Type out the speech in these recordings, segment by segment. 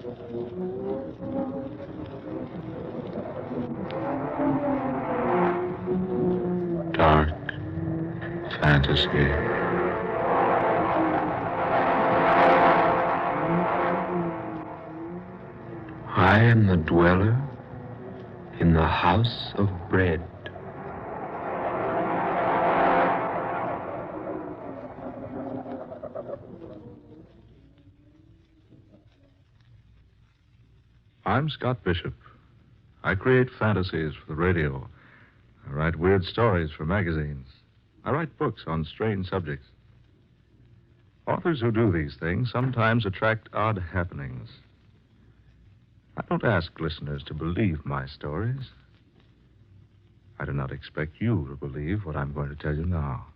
Dark fantasy. I am the dweller in the house of bread. I'm Scott Bishop. I create fantasies for the radio. I write weird stories for magazines. I write books on strange subjects. Authors who do these things sometimes attract odd happenings. I don't ask listeners to believe my stories. I do not expect you to believe what I'm going to tell you now.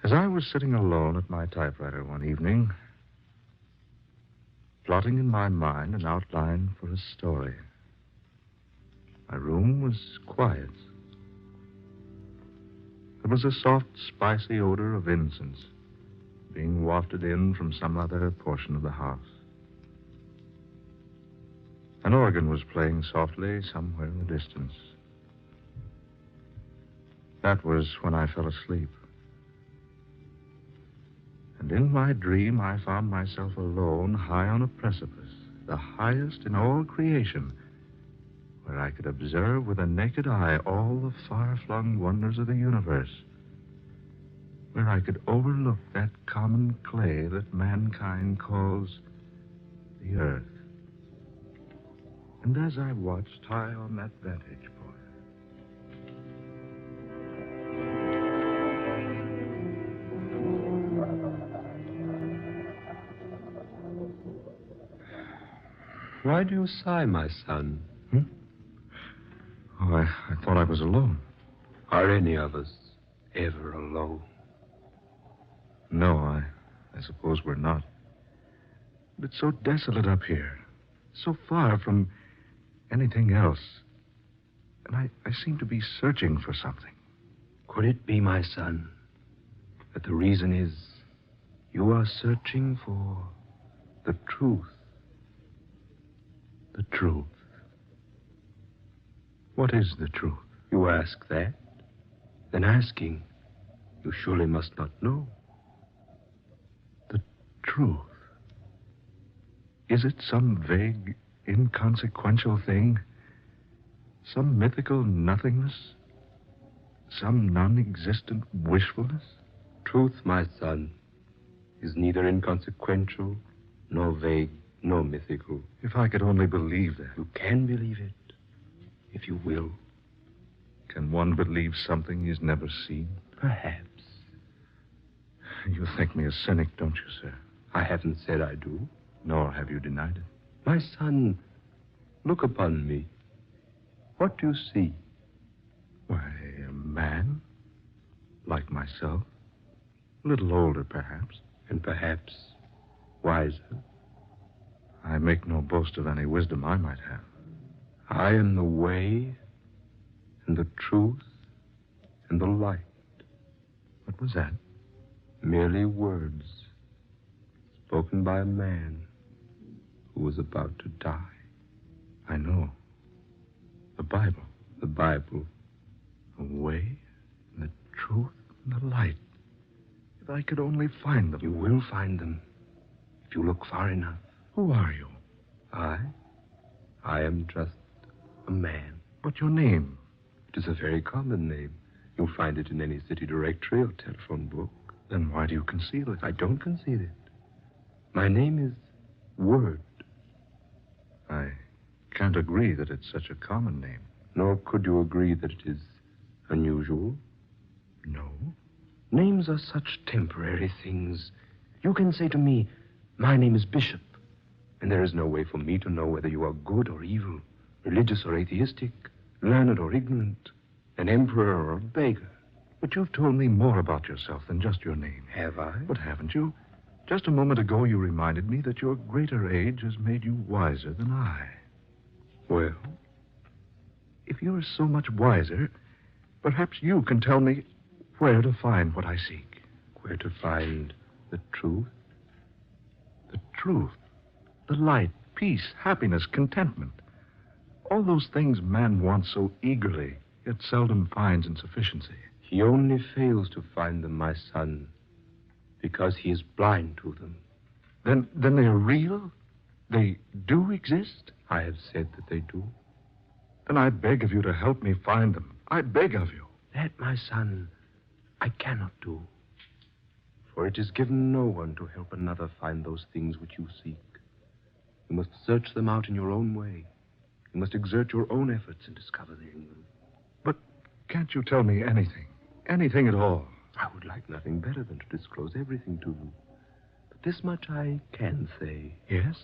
As I was sitting alone at my typewriter one evening, plotting in my mind an outline for a story, my room was quiet. There was a soft, spicy odor of incense being wafted in from some other portion of the house. An organ was playing softly somewhere in the distance. That was when I fell asleep. And in my dream, I found myself alone, high on a precipice, the highest in all creation, where I could observe with a naked eye all the far-flung wonders of the universe, where I could overlook that common clay that mankind calls the earth. And as I watched high on that vantage point, Why do you sigh, my son? Oh, I thought I was alone. Are any of us ever alone? No, I suppose we're not. But it's so desolate up here, so far from anything else. And I seem to be searching for something. Could it be, my son, that the reason is you are searching for the truth? The truth. What is the truth? You ask that? Then asking, you surely must not know. The truth. Is it some vague, inconsequential thing? Some mythical nothingness? Some non-existent wishfulness? Truth, my son, is neither inconsequential, nor vague, nor mythical. If I could only believe that. You can believe it, if you will. Can one believe something he's never seen? Perhaps. You think me a cynic, don't you, sir? I haven't said I do. Nor have you denied it. My son, look upon me. What do you see? Why, a man. Like myself. A little older, perhaps. And perhaps wiser. I make no boast of any wisdom I might have. I am the way and the truth and the light. What was that? Merely words spoken by a man who was about to die. I know. The Bible. The Bible. The way, and the truth, and the light. If I could only find them. You will find them if you look far enough. Who are you? I am just a man. What's your name? It is a very common name. You'll find it in any city directory or telephone book. Then why do you conceal it? I don't conceal it. My name is Word. I can't agree that it's such a common name. Nor could you agree that it is unusual. No. Names are such temporary things. You can say to me, my name is Bishop, and there is no way for me to know whether you are good or evil, religious or atheistic, learned or ignorant, an emperor or a beggar. But you've told me more about yourself than just your name. Have I? But haven't you? Just a moment ago, you reminded me that your greater age has made you wiser than I. Well? If you're so much wiser, perhaps you can tell me where to find what I seek. Where to find the truth? The truth, the light, peace, happiness, contentment. All those things man wants so eagerly, yet seldom finds in sufficiency. He only fails to find them, my son, because he is blind to them. Then they're real? They do exist? I have said that they do. Then I beg of you to help me find them. I beg of you. That, my son, I cannot do. For it is given no one to help another find those things which you seek. You must search them out in your own way. You must exert your own efforts and discover them. But can't you tell me anything? Anything at all? I would like nothing better than to disclose everything to you. But this much I can say. Yes?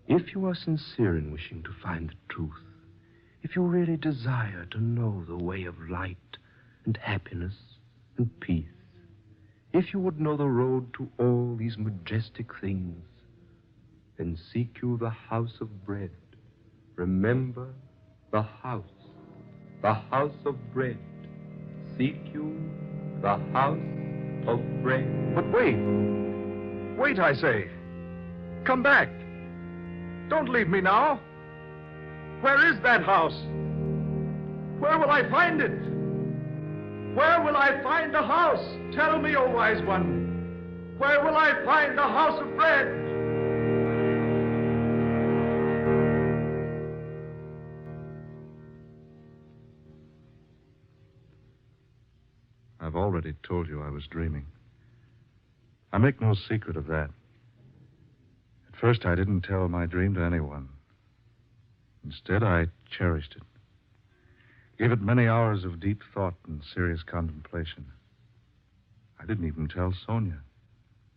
If you are sincere in wishing to find the truth, if you really desire to know the way of light and happiness and peace, if you would know the road to all these majestic things, then seek you the house of bread. Remember the house of bread. Seek you the house of bread. But wait. Wait, I say. Come back. Don't leave me now. Where is that house? Where will I find it? Where will I find the house? Tell me, O wise one. Where will I find the house of bread? I've already told you I was dreaming. I make no secret of that. At first, I didn't tell my dream to anyone. Instead, I cherished it. Gave it many hours of deep thought and serious contemplation. I didn't even tell Sonia.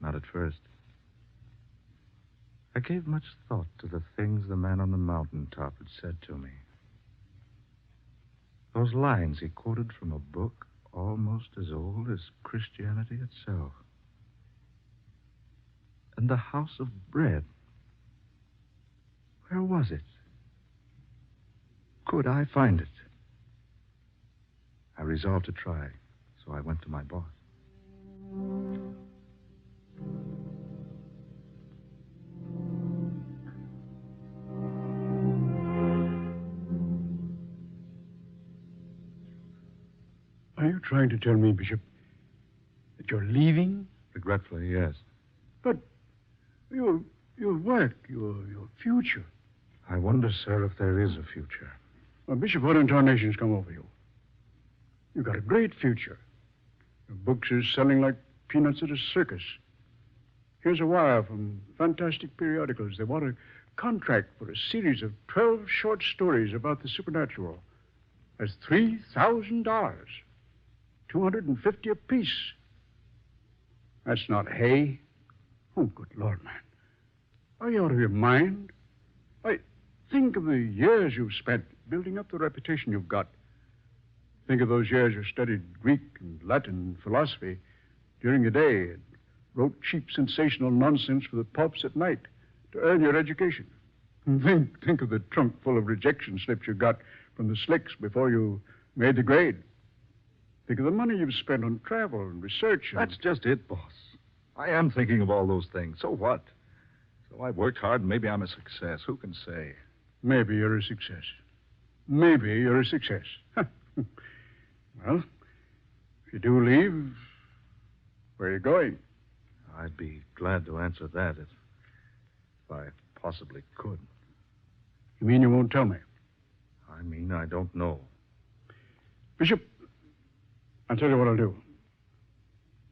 Not at first. I gave much thought to the things the man on the mountaintop had said to me. Those lines he quoted from a book almost as old as Christianity itself. And the house of bread. Where was it? Could I find it? I resolved to try, so I went to my boss. Are you trying to tell me, Bishop, that you're leaving? Regretfully, yes. But your work, your future. I wonder, sir, if there is a future. Well, Bishop, what intonations come over you? You've got a great future. Your books are selling like peanuts at a circus. Here's a wire from fantastic periodicals. They want a contract for a series of 12 short stories about the supernatural. That's $3,000. $250 apiece. That's not hay. Oh, good Lord, man. Are you out of your mind? Why, think of the years you've spent building up the reputation you've got. Think of those years you studied Greek and Latin and philosophy during the day and wrote cheap, sensational nonsense for the pulps at night to earn your education. And think of the trunk full of rejection slips you got from the slicks before you made the grade. Think of the money you've spent on travel and research. That's just it, boss. I am thinking of all those things. So what? So I worked hard and maybe I'm a success. Who can say? Maybe you're a success. Maybe you're a success. Well, if you do leave, where are you going? I'd be glad to answer that if I possibly could. You mean you won't tell me? I mean, I don't know. Bishop, I'll tell you what I'll do.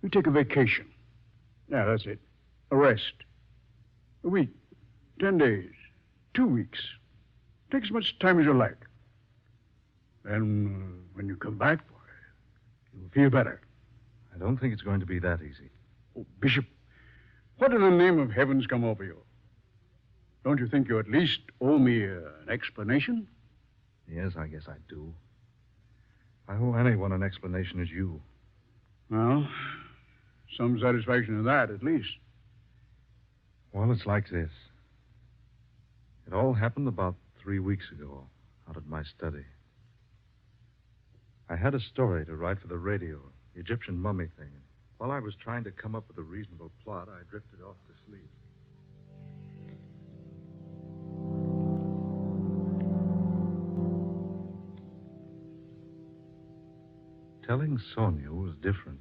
You take a vacation. Yeah, that's it. A rest. A week. 10 days. 2 weeks. Take as much time as you like. Then, when you come back for it, you'll feel better. I don't think it's going to be that easy. Oh, Bishop, what in the name of heaven's come over you? Don't you think you at least owe me an explanation? Yes, I guess I do. I owe anyone an explanation as you. Well, some satisfaction in that, at least. Well, it's like this. It all happened about 3 weeks ago, out at my study. I had a story to write for the radio, the Egyptian mummy thing. While I was trying to come up with a reasonable plot, I drifted off to sleep. telling Sonia was different.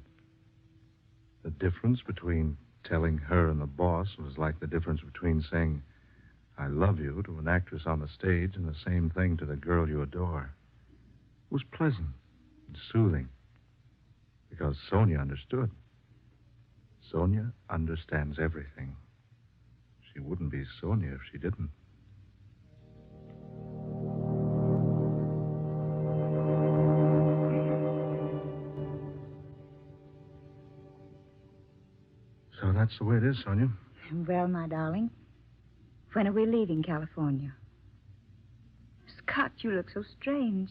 The difference between telling her and the boss was like the difference between saying, I love you to an actress on the stage and the same thing to the girl you adore. It was pleasant and soothing because Sonia understood. Sonia understands everything. She wouldn't be Sonia if she didn't. So that's the way it is, Sonia. Well, my darling, when are we leaving California? Scott, you look so strange.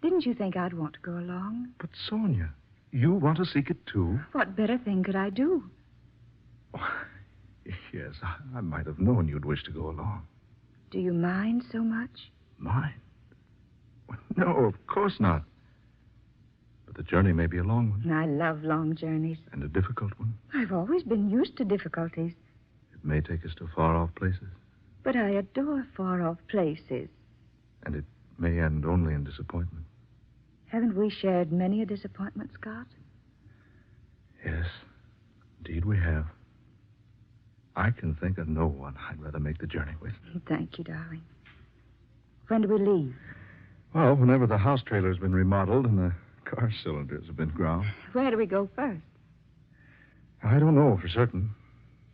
Didn't you think I'd want to go along? But, Sonia, you want to seek it, too? What better thing could I do? Yes, I might have known you'd wish to go along. Do you mind so much? Mind? No, of course not. But the journey may be a long one. I love long journeys. And a difficult one. I've always been used to difficulties. It may take us to far-off places. But I adore far-off places. And it may end only in disappointment. Haven't we shared many a disappointment, Scott? Yes, indeed we have. I can think of no one I'd rather make the journey with. Thank you, darling. When do we leave? Well, whenever the house trailer's been remodeled and the car cylinders have been ground. Where do we go first? I don't know for certain.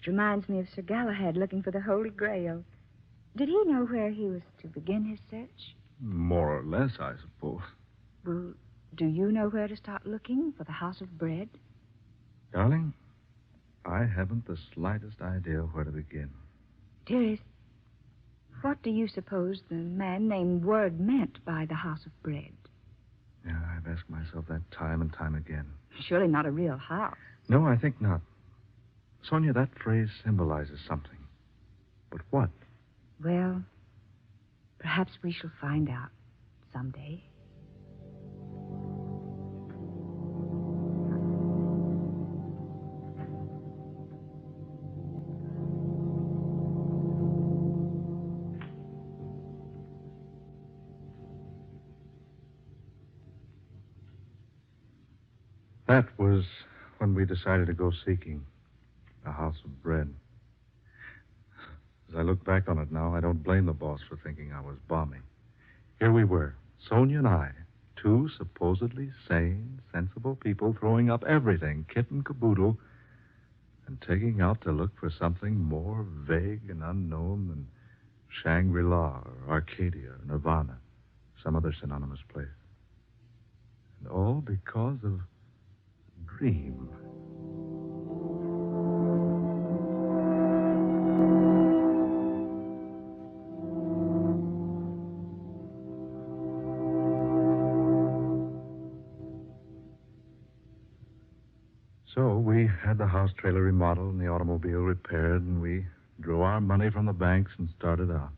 It reminds me of Sir Galahad looking for the Holy Grail. Did he know where he was to begin his search? More or less, I suppose. Well, do you know where to start looking for the House of Bread? Darling, I haven't the slightest idea where to begin. Dearest, what do you suppose the man named Word meant by the House of Bread? Yeah, I've asked myself that time and time again. Surely not a real house. No, I think not. Sonia, that phrase symbolizes something. But what? Well, perhaps we shall find out someday. That was when we decided to go seeking a house of bread. As I look back on it now, I don't blame the boss for thinking I was bombing. Here we were, Sonia and I, two supposedly sane, sensible people throwing up everything, kit and caboodle, and taking out to look for something more vague and unknown than Shangri-La or Arcadia or Nirvana, some other synonymous place. And all because of a dream. So we had the house trailer remodeled and the automobile repaired, and we drew our money from the banks and started out.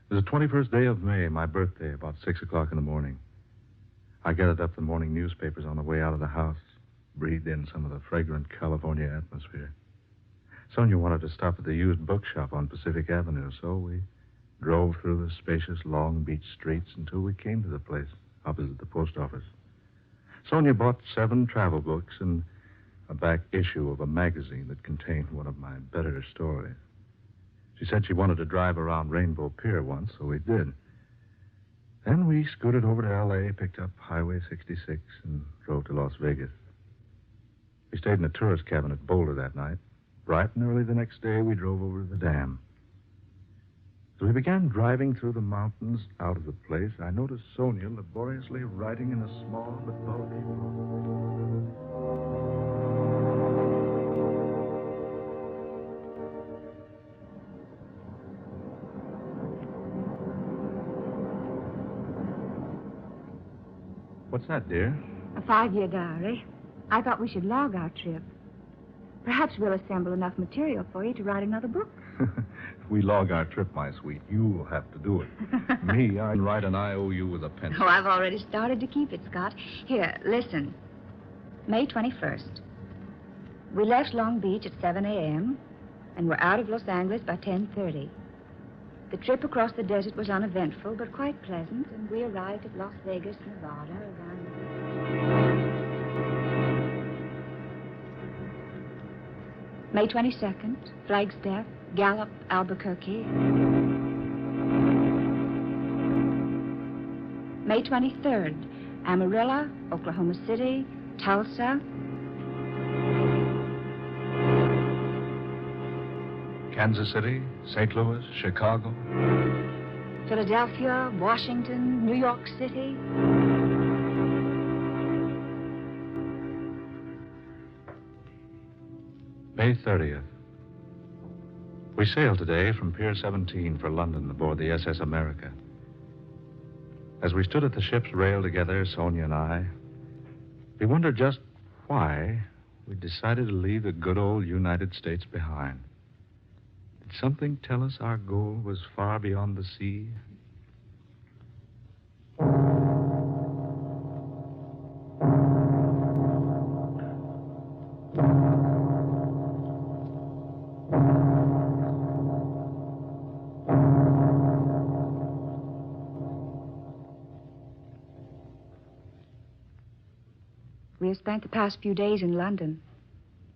It was the 21st day of May, my birthday, about 6 o'clock in the morning. I gathered up the morning newspapers on the way out of the house, breathed in some of the fragrant California atmosphere. Sonia wanted to stop at the used bookshop on Pacific Avenue, so we drove through the spacious Long Beach streets until we came to the place opposite the post office. Sonia bought 7 travel books and a back issue of a magazine that contained one of my better stories. She said she wanted to drive around Rainbow Pier once, so we did. Then we scooted over to L.A., picked up Highway 66, and drove to Las Vegas. We stayed in a tourist cabin at Boulder that night. Bright and early the next day, we drove over to the dam. As we began driving through the mountains out of the place, I noticed Sonia laboriously writing in a small but bulky book. What's that, dear? A 5-year diary. I thought we should log our trip. Perhaps we'll assemble enough material for you to write another book. If we log our trip, my sweet, you'll have to do it. Me, I can write an IOU with a pencil. Oh, I've already started to keep it, Scott. Here, listen. May 21st. We left Long Beach at 7 a.m. and were out of Los Angeles by 10:30. The trip across the desert was uneventful, but quite pleasant, and we arrived at Las Vegas, Nevada around... May 22nd, Flagstaff, Gallup, Albuquerque. May 23rd, Amarillo, Oklahoma City, Tulsa. Kansas City, St. Louis, Chicago. Philadelphia, Washington, New York City. May 30th. We sailed today from Pier 17 for London aboard the SS America. As we stood at the ship's rail together, Sonia and I, we wondered just why we decided to leave the good old United States behind. Did something tell us our goal was far beyond the sea? We have spent the past few days in London.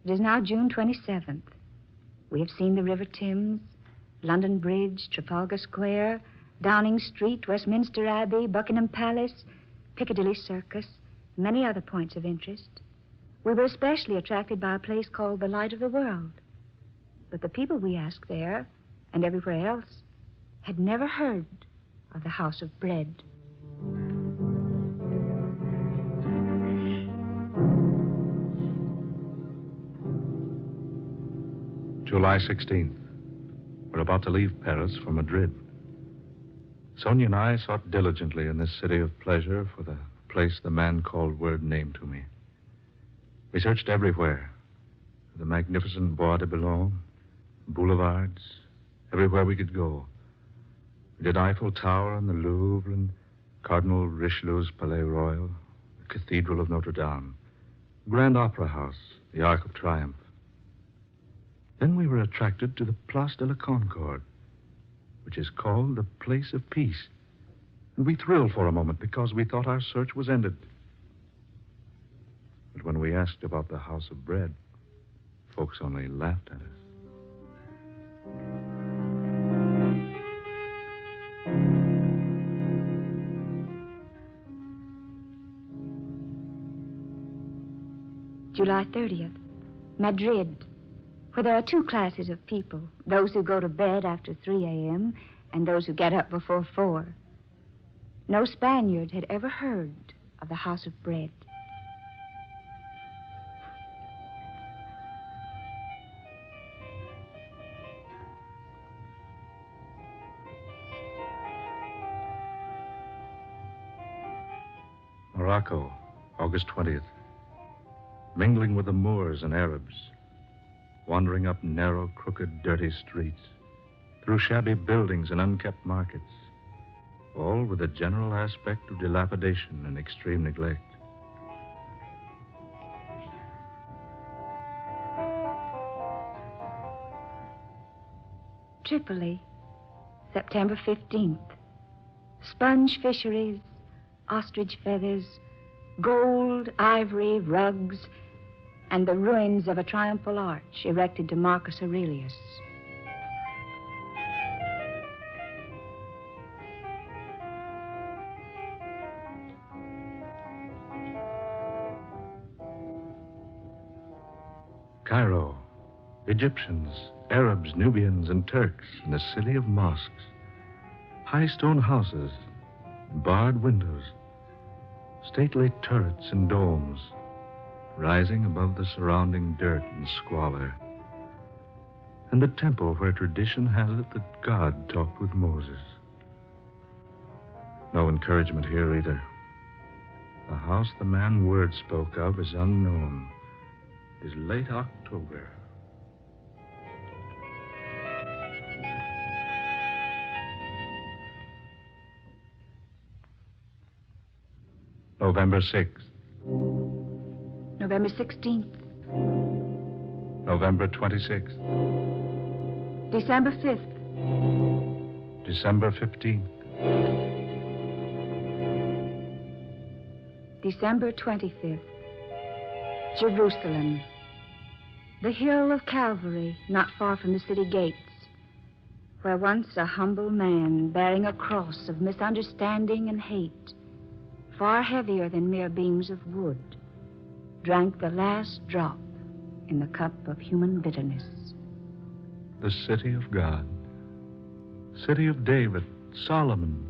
It is now June 27th. We have seen the River Thames, London Bridge, Trafalgar Square, Downing Street, Westminster Abbey, Buckingham Palace, Piccadilly Circus, and many other points of interest. We were especially attracted by a place called the Light of the World. But the people we asked there, and everywhere else, had never heard of the House of Bread. July 16th. We're about to leave Paris for Madrid. Sonia and I sought diligently in this city of pleasure for the place the man called Word named to me. We searched everywhere. The magnificent Bois de Boulogne, boulevards, everywhere we could go. We did Eiffel Tower and the Louvre and Cardinal Richelieu's Palais Royal, the Cathedral of Notre Dame, Grand Opera House, the Arc of Triumph. Then we were attracted to the Place de la Concorde, which is called the Place of Peace. And we thrilled for a moment because we thought our search was ended. But when we asked about the House of Bread, folks only laughed at us. July 30th, Madrid, where there are two classes of people, those who go to bed after 3 a.m. and those who get up before 4. No Spaniard had ever heard of the House of Bread. Morocco, August 20th. Mingling with the Moors and Arabs, wandering up narrow, crooked, dirty streets, through shabby buildings and unkept markets, all with a general aspect of dilapidation and extreme neglect. Tripoli, September 15th. Sponge fisheries, ostrich feathers, gold, ivory, rugs, and the ruins of a triumphal arch erected to Marcus Aurelius. Cairo, Egyptians, Arabs, Nubians, and Turks in a city of mosques, high stone houses, barred windows, stately turrets and domes, rising above the surrounding dirt and squalor, and the temple where tradition has it that God talked with Moses. No encouragement here either. The house the man Word spoke of is unknown. It is late October. November 6th. November 16th. November 26th. December 5th. December 15th. December 25th. Jerusalem. The hill of Calvary, not far from the city gates, where once a humble man bearing a cross of misunderstanding and hate, far heavier than mere beams of wood, drank the last drop in the cup of human bitterness. The city of God. City of David, Solomon,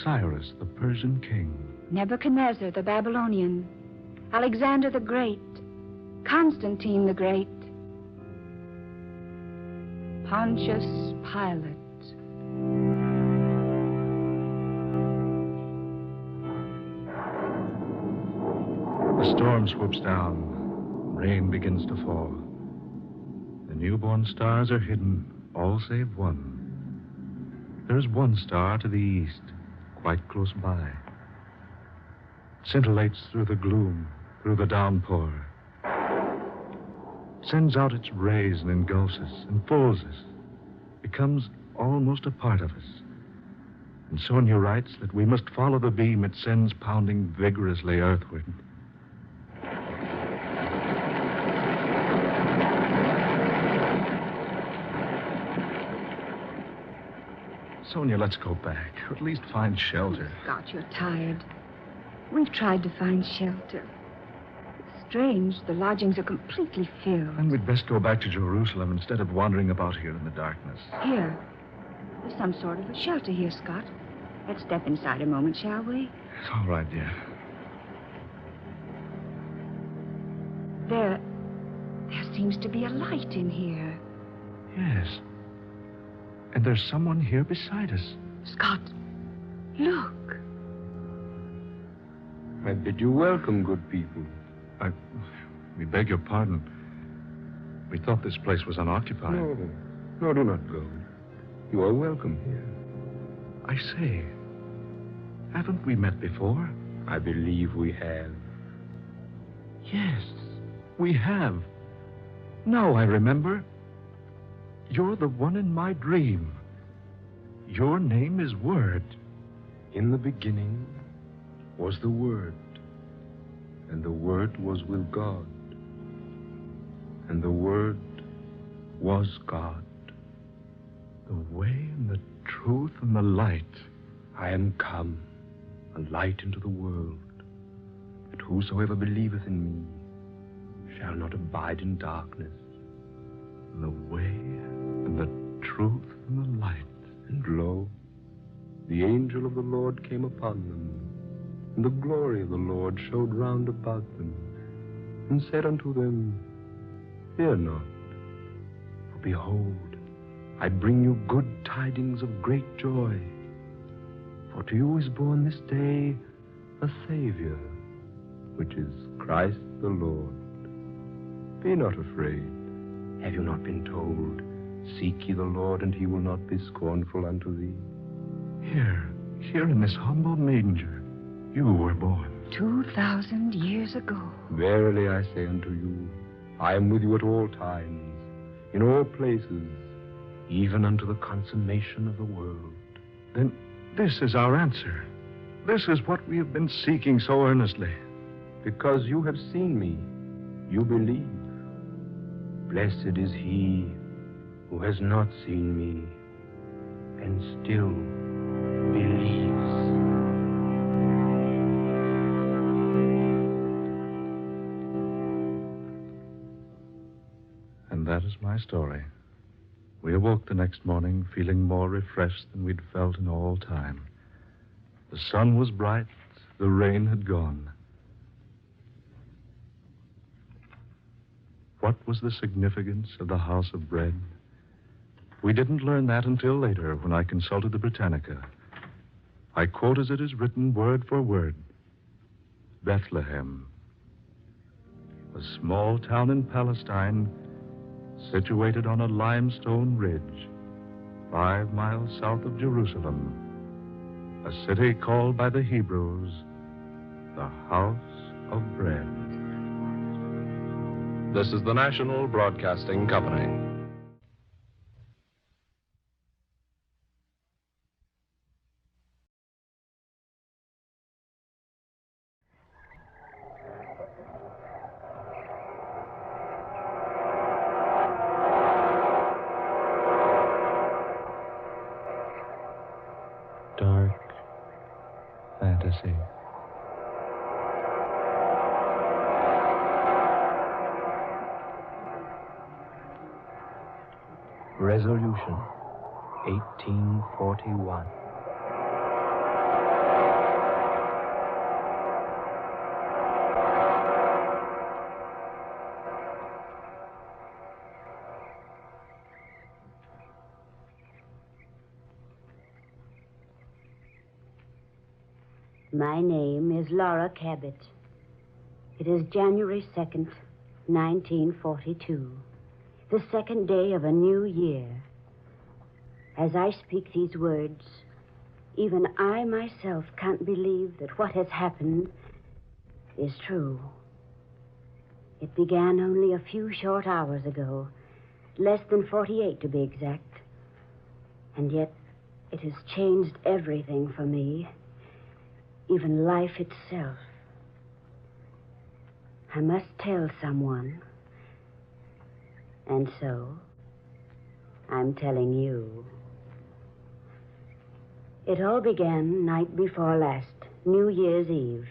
Cyrus, the Persian king. Nebuchadnezzar, the Babylonian, Alexander the Great, Constantine the Great, Pontius Pilate. The storm swoops down. Rain begins to fall. The newborn stars are hidden, all save one. There's one star to the east, quite close by. It scintillates through the gloom, through the downpour. Sends out its rays and engulfs us, enfolds us, becomes almost a part of us. And Sonia writes that we must follow the beam it sends pounding vigorously earthward. Sonia, let's go back, or at least find shelter. Scott, you're tired. We've tried to find shelter. It's strange. The lodgings are completely filled. Then we'd best go back to Jerusalem instead of wandering about here in the darkness. Here. There's some sort of a shelter here, Scott. Let's step inside a moment, shall we? It's all right, dear. There seems to be a light in here. Yes. And there's someone here beside us. Scott, look. I bid you welcome, good people. We beg your pardon. We thought this place was unoccupied. No, do not go. You are welcome here. I say, haven't we met before? I believe we have. Yes, we have. Now I remember. You're the one in my dream. Your name is Word. In the beginning was the Word, and the Word was with God, and the Word was God. The way and the truth and the light. I am come, a light into the world, that whosoever believeth in me shall not abide in darkness. The way and the truth and the light. And lo, the angel of the Lord came upon them, and the glory of the Lord showed round about them, and said unto them, Fear not, for behold, I bring you good tidings of great joy. For to you is born this day a Savior, which is Christ the Lord. Be not afraid. Have you not been told, Seek ye the Lord, and he will not be scornful unto thee? Here in this humble manger, you were born. 2,000 years ago. Verily I say unto you, I am with you at all times, in all places, even unto the consummation of the world. Then this is our answer. This is what we have been seeking so earnestly. Because you have seen me, you believe. Blessed is he who has not seen me and still believes. And that is my story. We awoke the next morning feeling more refreshed than we'd felt in all time. The sun was bright, the rain had gone. What was the significance of the house of bread? We didn't learn that until later when I consulted the Britannica. I quote as it is written word for word. Bethlehem, a small town in Palestine situated on a limestone ridge 5 miles south of Jerusalem, a city called by the Hebrews the House of Bread. This is the National Broadcasting Company. Resolution 1841. My name is Laura Cabot. It is January 2nd, 1942, the second day of a new year. As I speak these words, even I myself can't believe that what has happened is true. It began only a few short hours ago, less than 48 to be exact. And yet it has changed everything for me. Even life itself. I must tell someone. And so, I'm telling you. It all began night before last, New Year's Eve.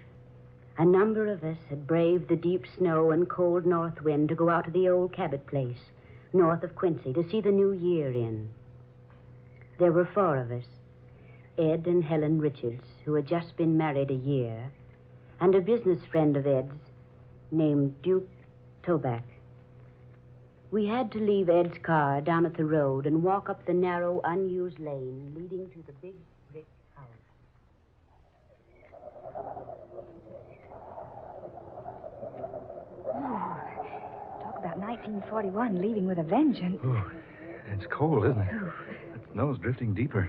A number of us had braved the deep snow and cold north wind to go out to the old Cabot place, north of Quincy, to see the new year in. There were 4 of us. Ed and Helen Richards, who had just been married a year, and a business friend of Ed's named Duke Toback. We had to leave Ed's car down at the road and walk up the narrow, unused lane leading to the big brick house. Oh, talk about 1941 leaving with a vengeance. Oh, it's cold, isn't it? The snow's drifting deeper.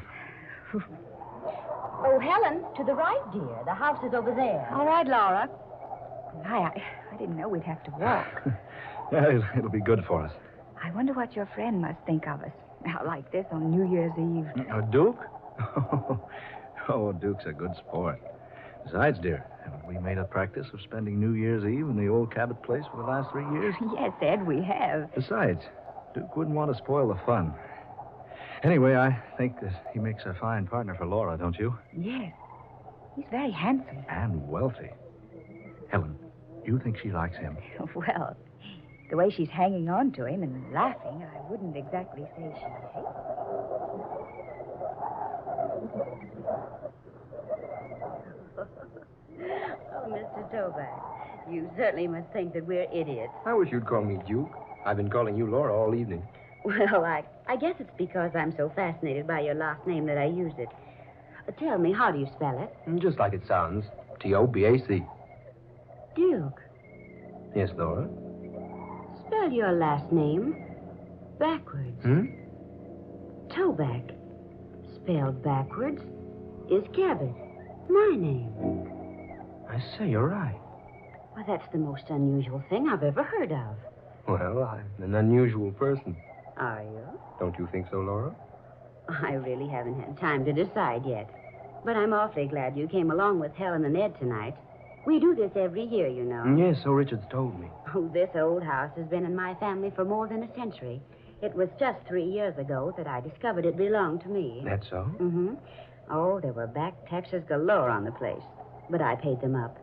Oh, Helen, to the right, dear. The house is over there. All right, Laura. I didn't know we'd have to walk. Yeah, it'll be good for us. I wonder what your friend must think of us. Out like this on New Year's Eve. Duke? Oh, Duke's a good sport. Besides, dear, haven't we made a practice of spending New Year's Eve in the old Cabot place for the last 3 years? Yes, Ed, we have. Besides, Duke wouldn't want to spoil the fun. Anyway, I think that he makes a fine partner for Laura, don't you? Yes. He's very handsome. And wealthy. Helen, you think she likes him? Well, the way she's hanging on to him and laughing, I wouldn't exactly say she hates him. Oh, Mr. Toback, you certainly must think that we're idiots. I wish you'd call me Duke. I've been calling you Laura all evening. Well, I guess it's because I'm so fascinated by your last name that I used it. Tell me, how do you spell it? Just like it sounds. Tobac. Duke. Yes, Laura? Spell your last name backwards. Toback, spelled backwards, is Cabot. My name. I say, you're right. Well, that's the most unusual thing I've ever heard of. Well, I'm an unusual person. Are you? Don't you think so, Laura? I really haven't had time to decide yet. But I'm awfully glad you came along with Helen and Ed tonight. We do this every year, you know. Yes, so Richards told me. Oh, this old house has been in my family for more than a century. It was just 3 years ago that I discovered it belonged to me. That's so? Mm-hmm. Oh, there were back taxes galore on the place, but I paid them up.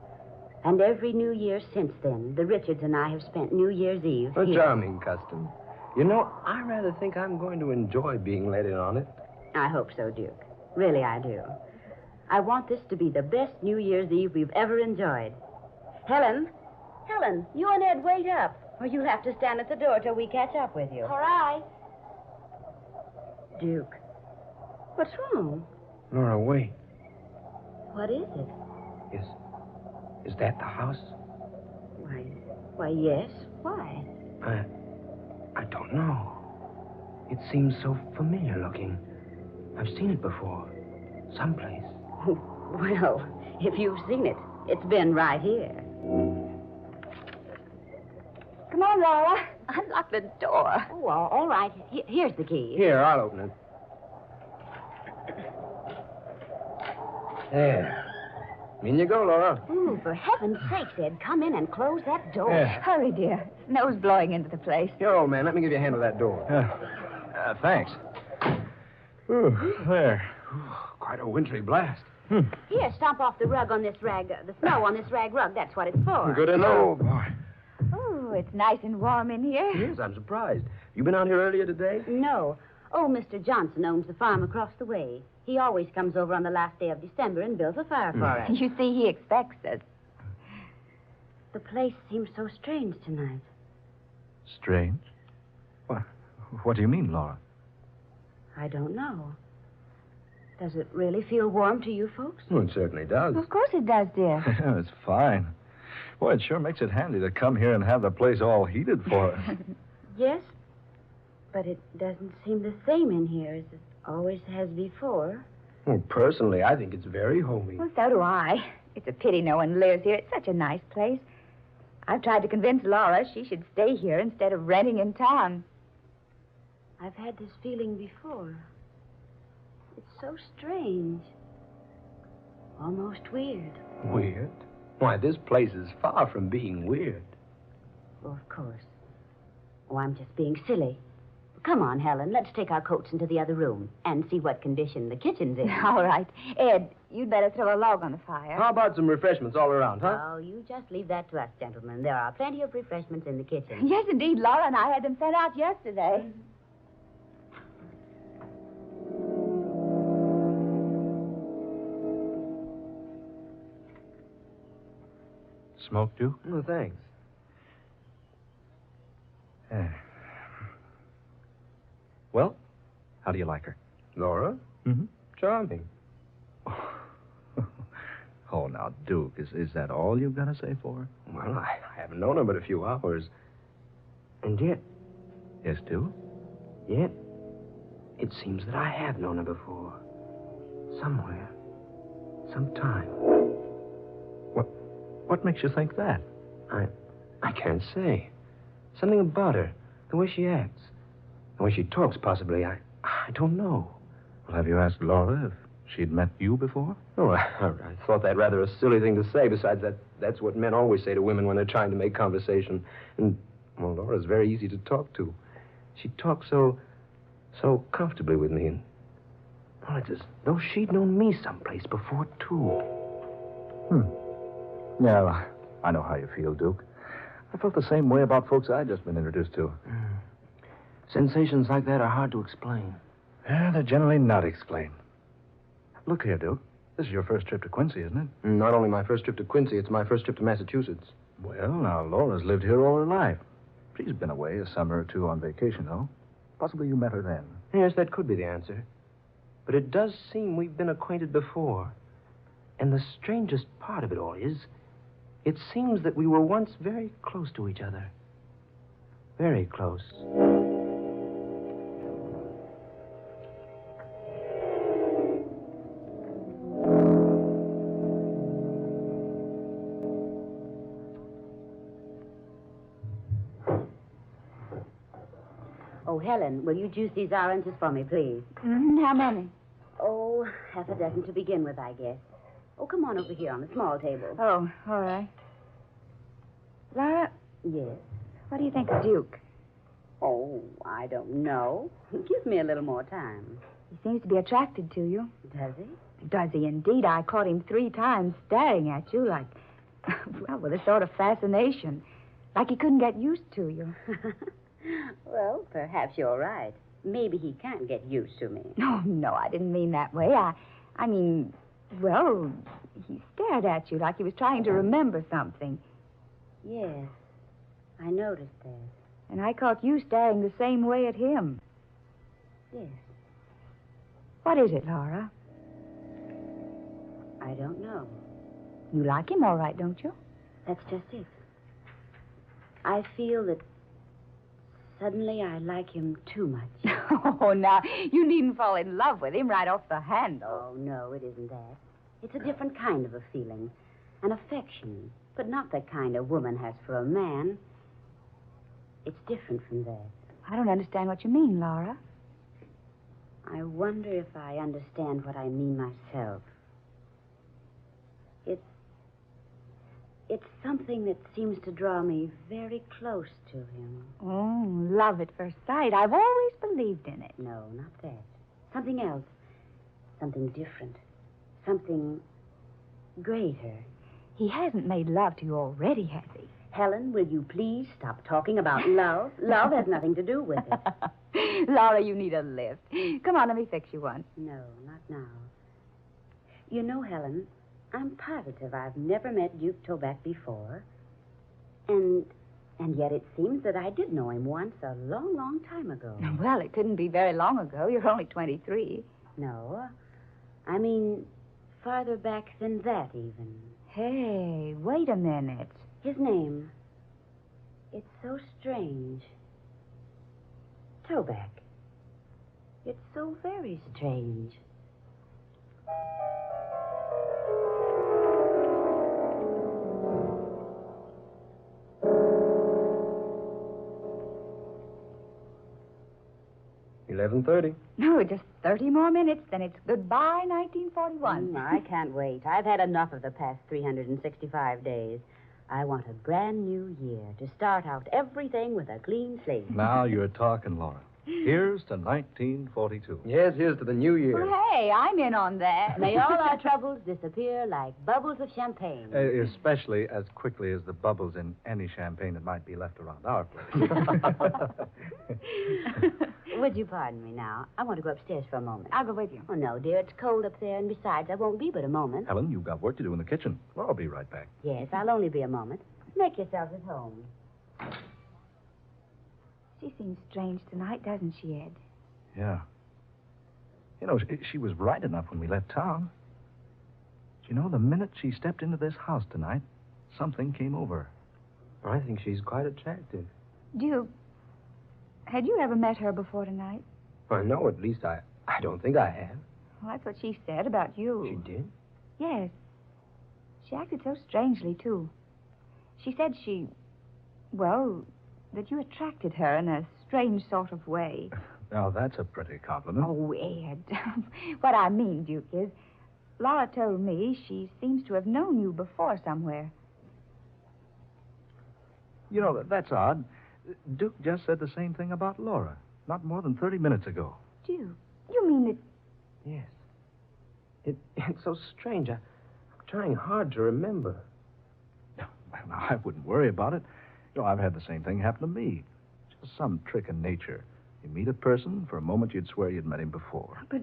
And every New Year since then, the Richards and I have spent New Year's Eve A here. charming custom. You know, I rather think I'm going to enjoy being let in on it. I hope so, Duke. Really, I do. I want this to be the best New Year's Eve we've ever enjoyed. Helen, you and Ed wait up, or you'll have to stand at the door till we catch up with you. All right. Duke, what's wrong? Laura, wait. What is it? Is that the house? Why, yes. Why? I don't know. It seems so familiar looking. I've seen it before. Someplace. Well, if you've seen it, it's been right here. Come on, Laura. Unlock the door. Oh, all right. Here's the key. Here, I'll open it. There. In you go, Laura. Ooh, for heaven's sake, Ed, come in and close that door. Hurry, dear. Snow's blowing into the place. Here, old man, let me give you a hand with that door. Thanks. Ooh, there. Quite a wintry blast. Here, stomp off the rug on this rag, the snow on this rag rug. That's what it's for. Good enough. Oh, boy. Oh, Oh, it's nice and warm in here. Yes, I'm surprised. You been out here earlier today? No. Oh, Mr. Johnson owns the farm across the way. He always comes over on the last day of December and builds a fire for us. You see, he expects us. The place seems so strange tonight. Strange? What do you mean, Laura? I don't know. Does it really feel warm to you folks? Well, it certainly does. Of course it does, dear. It's fine. Boy, it sure makes it handy to come here and have the place all heated for us. Yes, but it doesn't seem the same in here as it always has before. Well, personally, I think it's very homey. Well, so do I. It's a pity no one lives here. It's such a nice place. I've tried to convince Laura she should stay here instead of renting in town. I've had this feeling before. It's so strange. Almost weird. Weird? Why, this place is far from being weird. Oh, of course. Oh, I'm just being silly. Come on, Helen. Let's take our coats into the other room and see what condition the kitchen's in. All right. Ed, you'd better throw a log on the fire. How about some refreshments all around, huh? Oh, you just leave that to us, gentlemen. There are plenty of refreshments in the kitchen. Yes, indeed. Laura and I had them sent out yesterday. Smoke, Duke? No, thanks. Well, how do you like her? Laura? Mm-hmm. Charming. Oh, now, Duke, is that all you've got to say for her? Well, I haven't known her but a few hours. And yet, Yes, Duke? it seems that I have known her before. Somewhere. Sometime. What makes you think that? I can't say. Something about her. The way she acts. The way she talks, possibly. I don't know. Well, have you asked Laura if she'd met you before? Oh, I thought that rather a silly thing to say. Besides, that's what men always say to women when they're trying to make conversation. And, well, Laura's very easy to talk to. She talks so comfortably with me. And, well, it's as though she'd known me someplace before, too. Yeah, well, I know how you feel, Duke. I felt the same way about folks I'd just been introduced to. Sensations like that are hard to explain. Yeah, they're generally not explained. Look here, Duke. This is your first trip to Quincy, isn't it? Not only my first trip to Quincy, it's my first trip to Massachusetts. Well, now, Laura's lived here all her life. She's been away a summer or two on vacation, though. Possibly you met her then. Yes, that could be the answer. But it does seem we've been acquainted before. And the strangest part of it all is, it seems that we were once very close to each other. Very close. Oh, Helen, will you juice these oranges for me, please? How many? Oh, half a dozen to begin with, I guess. Oh, come on over here on the small table. Oh, all right. Laura, Yes. what do you think of Duke? Oh, I don't know. Give me a little more time. He seems to be attracted to you. Does he? Does he indeed? I caught him 3 times staring at you like, well, with a sort of fascination. Like he couldn't get used to you. Well, perhaps you're right. Maybe he can't get used to me. Oh, no, I didn't mean that way. I mean, well, he stared at you like he was trying to remember something. Yes, I noticed that. And I caught you staring the same way at him. Yes, What is it, Laura? I don't know. You like him all right, don't you? That's just it. I feel that suddenly I like him too much. Oh, now, you needn't fall in love with him right off the handle. Oh, no, it isn't that. It's a different kind of a feeling. An affection, but not the kind a woman has for a man. It's different from that. I don't understand what you mean, Laura. I wonder if I understand what I mean myself. It's something that seems to draw me very close to him. Oh, love at first sight. I've always believed in it. No, not that. Something else. Something different. Something greater. He hasn't made love to you already, has he? Helen, will you please stop talking about love? Love has nothing to do with it. Laura, you need a lift. Come on, let me fix you one. No, not now. You know, Helen, I'm positive I've never met Duke Toback before. And yet it seems that I did know him once a long, long time ago. Well, it couldn't be very long ago. You're only 23. No, I mean farther back than that, even. Hey, wait a minute. His name. It's so strange. Toback. It's so very strange. $11:30. No, just 30 more minutes, then it's goodbye, 1941. I can't wait. I've had enough of the past 365 days. I want a brand new year to start out everything with a clean slate. Now you're talking, Laura. Here's to 1942. Yes, here's to the new year. Well, hey, I'm in on that. May all our troubles disappear like bubbles of champagne. Especially as quickly as the bubbles in any champagne that might be left around our place. Would you pardon me now? I want to go upstairs for a moment. I'll go with you. Oh, no, dear. It's cold up there, and besides, I won't be but a moment. Helen, you've got work to do in the kitchen. I'll be right back. Yes, I'll only be a moment. Make yourself at home. She seems strange tonight, doesn't she, Ed? Yeah. You know, she was right enough when we left town. You know, the minute she stepped into this house tonight, something came over her. I think she's quite attractive. Duke, had you ever met her before tonight? I know, at least I don't think I have. Well, that's what she said about you. She did? Yes. She acted so strangely, too. She said that you attracted her in a strange sort of way. Now, that's a pretty compliment. Oh, Ed. What I mean, Duke, is Laura told me she seems to have known you before somewhere. You know, that's odd. Duke just said the same thing about Laura, not more than 30 minutes ago. Duke, you mean that... Yes. It's so strange. I'm trying hard to remember. Well, now, I wouldn't worry about it. You know, I've had the same thing happen to me. Just some trick in nature. You meet a person, for a moment you'd swear you'd met him before. But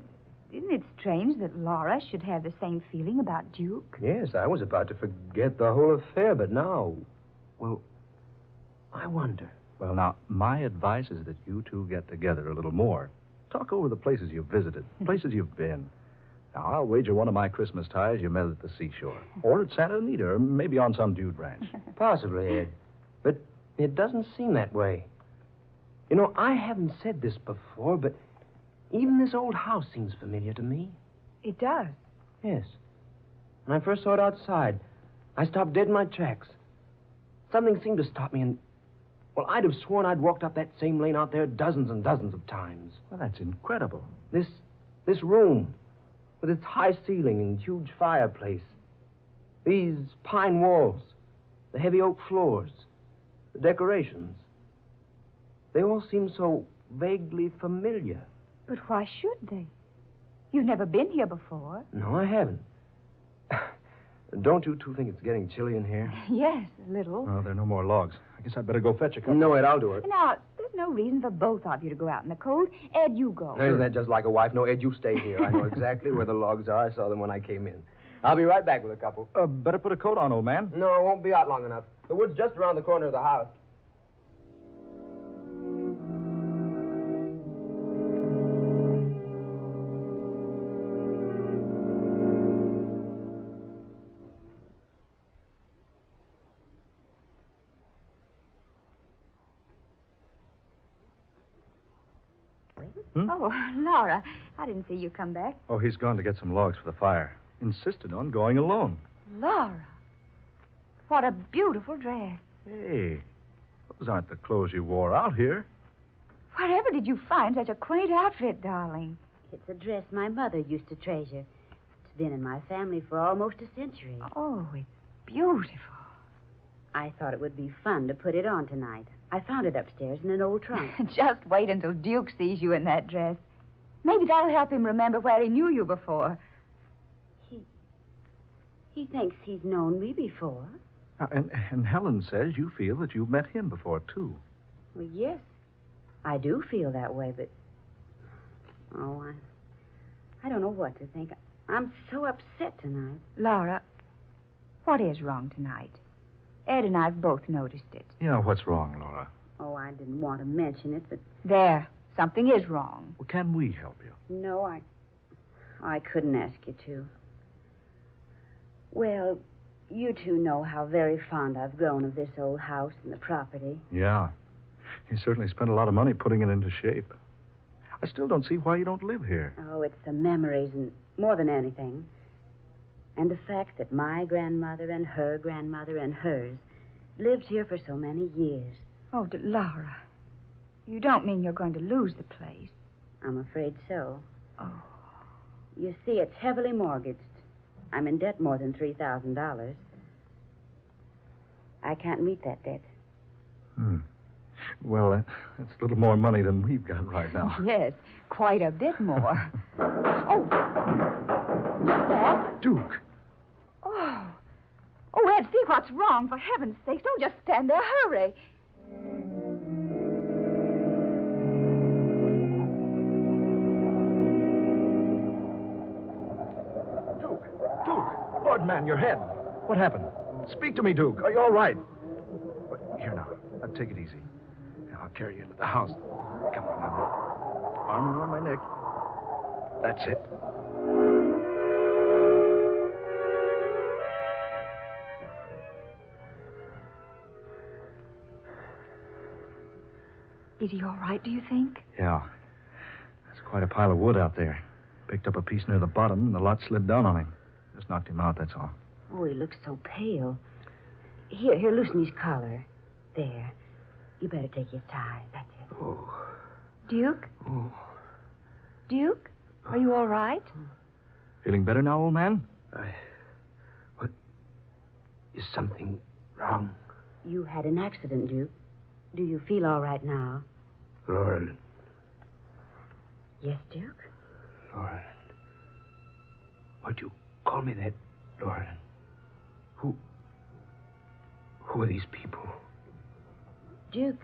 isn't it strange that Laura should have the same feeling about Duke? Yes, I was about to forget the whole affair, but now... Well, I wonder. Well, now, my advice is that you two get together a little more. Talk over the places you've visited, places you've been. Now, I'll wager one of my Christmas ties you met at the seashore. Or at Santa Anita, or maybe on some dude ranch. Possibly, Ed. But it doesn't seem that way. You know, I haven't said this before, but even this old house seems familiar to me. It does. Yes. When I first saw it outside, I stopped dead in my tracks. Something seemed to stop me, and... Well, I'd have sworn I'd walked up that same lane out there dozens and dozens of times. Well, that's incredible. This room, with its high ceiling and huge fireplace. These pine walls, the heavy oak floors, the decorations. They all seem so vaguely familiar. But why should they? You've never been here before. No, I haven't. Don't you two think it's getting chilly in here? Yes, a little. Oh, there are no more logs. I guess I'd better go fetch a couple. No, Ed, I'll do it. Now, there's no reason for both of you to go out in the cold. Ed, you go. Isn't that just like a wife? No, Ed, you stay here. I know exactly where the logs are. I saw them when I came in. I'll be right back with a couple. Better put a coat on, old man. No, I won't be out long enough. The wood's just around the corner of the house. Oh, Laura, I didn't see you come back. Oh, he's gone to get some logs for the fire. Insisted on going alone. Laura, what a beautiful dress. Hey, those aren't the clothes you wore out here. Wherever did you find such a quaint outfit, darling? It's a dress my mother used to treasure. It's been in my family for almost a century. Oh, it's beautiful. I thought it would be fun to put it on tonight. I found it upstairs in an old trunk. Just wait until Duke sees you in that dress. Maybe that'll help him remember where he knew you before. He thinks he's known me before. And Helen says you feel that you've met him before, too. Well, yes, I do feel that way, but... Oh, I don't know what to think. I'm so upset tonight. Laura, what is wrong tonight? Ed and I've both noticed it. Yeah, what's wrong, Laura? Oh, I didn't want to mention it, but... There. Something is wrong. Well, can we help you? No, I couldn't ask you to. Well, you two know how very fond I've grown of this old house and the property. Yeah. You certainly spent a lot of money putting it into shape. I still don't see why you don't live here. Oh, it's the memories and more than anything. And the fact that my grandmother and her grandmother and hers lived here for so many years. Oh, Laura, you don't mean you're going to lose the place? I'm afraid so. Oh. You see, it's heavily mortgaged. I'm in debt more than $3,000. I can't meet that debt. Well, that's a little more money than we've got right now. Yes, quite a bit more. Oh. Ed? Duke. Oh. Oh, Ed, see what's wrong. For heaven's sake, don't just stand there. Hurry. Duke. Lord, man, your head. What happened? Speak to me, Duke. Are you all right? Here now. Take it easy. Now, I'll carry you into the house. Come on now. Arm around my neck. That's it. Is he all right, do you think? Yeah. There's quite a pile of wood out there. Picked up a piece near the bottom, and the lot slid down on him. Just knocked him out, that's all. Oh, he looks so pale. Here, loosen his collar. There. You better take his tie. That's it. Oh. Duke? Oh. Duke? Are you all right? Feeling better now, old man? What? Is something wrong? You had an accident, Duke. Do you feel all right now? Laurel. Yes, Duke? Laurel. Why do you call me that, Laurel? Who are these people? Duke,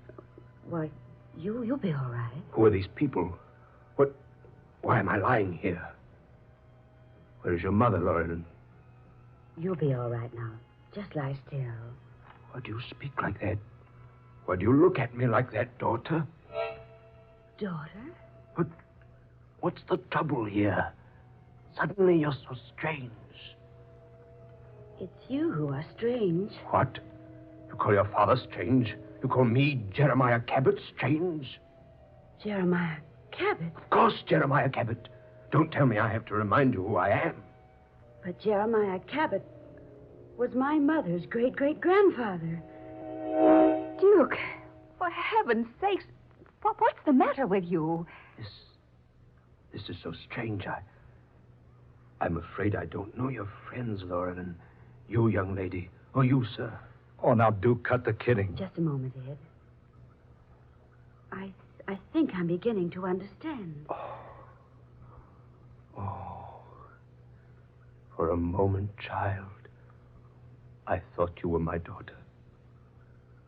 why, you'll be all right. Who are these people? Why am I lying here? Where is your mother, Laurel? You'll be all right now. Just lie still. Why do you speak like that? Why do you look at me like that, daughter? Daughter? What's the trouble here? Suddenly you're so strange. It's you who are strange. What? You call your father strange? You call me, Jeremiah Cabot, strange? Jeremiah Cabot? Of course, Jeremiah Cabot. Don't tell me I have to remind you who I am. But Jeremiah Cabot was my mother's great-great-grandfather. Duke, for heaven's sakes, what's the matter with you? This is so strange. I'm afraid I don't know your friends, Laura, and you, young lady, or you, sir. Oh, now, Duke, cut the kidding. Just a moment, Ed. I think I'm beginning to understand. Oh. For a moment, child, I thought you were my daughter.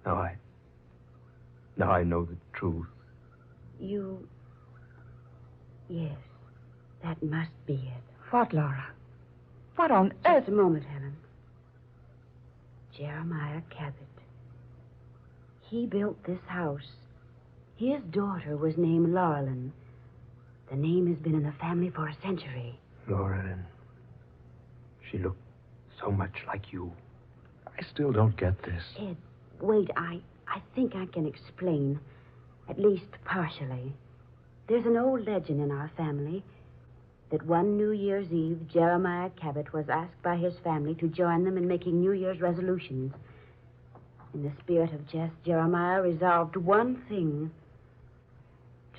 Now I know the truth. You... Yes, that must be it. What, Laura? What on earth? Just a moment, Helen. Jeremiah Cabot. He built this house. His daughter was named Laurelyn. The name has been in the family for a century. Laurelyn. She looked so much like you. I still don't get this. Ed, wait, I think I can explain, at least partially. There's an old legend in our family that one New Year's Eve, Jeremiah Cabot was asked by his family to join them in making New Year's resolutions. In the spirit of jest, Jeremiah resolved one thing: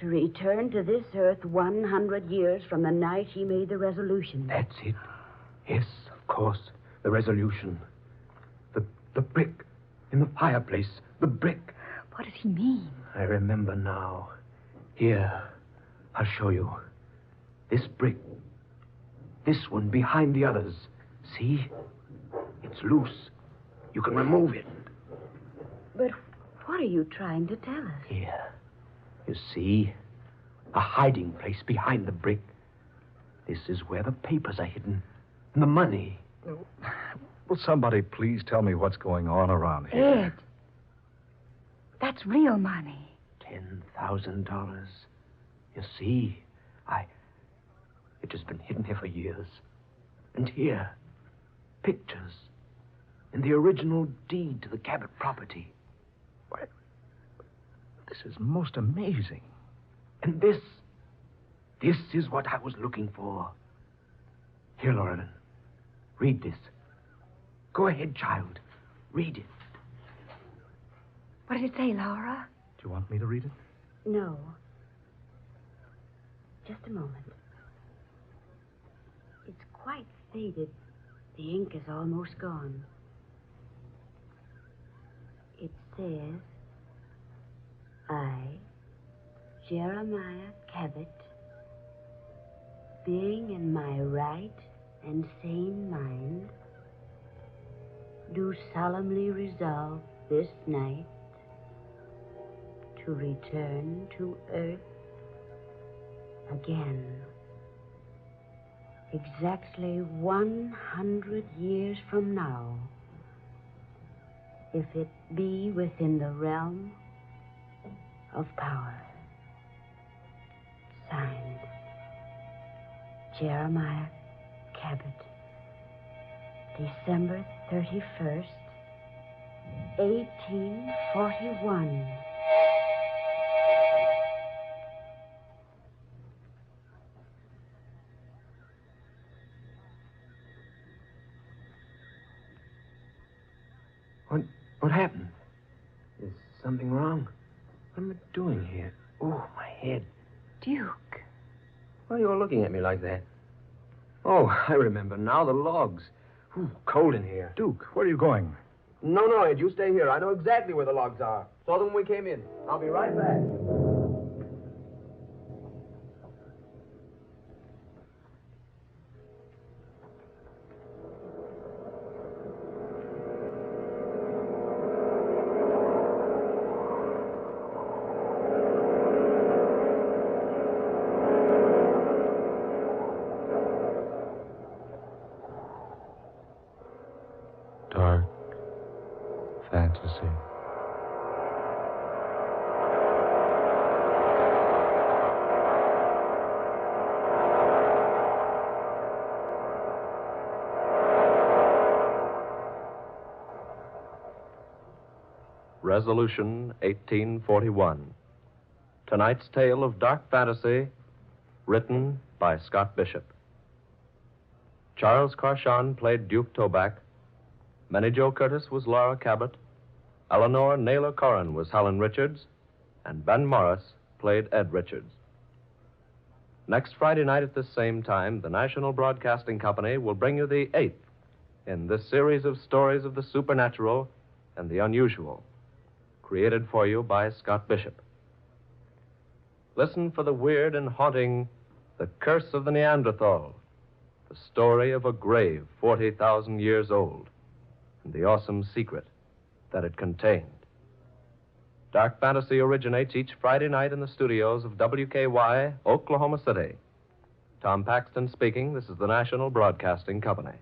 to return to this earth 100 years from the night he made the resolution. That's it. Yes, of course. The resolution. The brick in the fireplace. The brick. What does he mean? I remember now. Here, I'll show you. This brick. This one behind the others. See? It's loose. You can remove it. But what are you trying to tell us? Here. You see? A hiding place behind the brick. This is where the papers are hidden. And the money. Will somebody please tell me what's going on around here? Ed, that's real money. $10,000. You see? It has been hidden here for years. And here, pictures. And the original deed to the Cabot property. Why, this is most amazing. And this is what I was looking for. Here, Laurelyn, read this. Go ahead, child. Read it. What did it say, Laura? Do you want me to read it? No. Just a moment. It's quite faded. The ink is almost gone. It says, I, Jeremiah Cabot, being in my right and sane mind, do solemnly resolve this night to return to earth again. Exactly 100 years from now, if it be within the realm of power. Signed, Jeremiah Cabot. December 31st, 1841. What happened? Is something wrong? What am I doing here? Oh, my head. Duke. Why are you all looking at me like that? Oh, I remember now, the logs. Ooh, cold in here. Duke, where are you going? No, Ed, you stay here. I know exactly where the logs are. Saw them when we came in. I'll be right back. Dark fantasy. Resolution 1841. Tonight's tale of dark fantasy, written by Scott Bishop. Charles Carshon played Duke Toback. Minnie Jo Curtis was Laura Cabot. Eleanor Naylor Corrin was Helen Richards. And Ben Morris played Ed Richards. Next Friday night at this same time, the National Broadcasting Company will bring you the 8th in this series of stories of the supernatural and the unusual, created for you by Scott Bishop. Listen for the weird and haunting The Curse of the Neanderthal, the story of a grave 40,000 years old, and the awesome secret that it contained. Dark Fantasy originates each Friday night in the studios of WKY, Oklahoma City. Tom Paxton speaking. This is the National Broadcasting Company.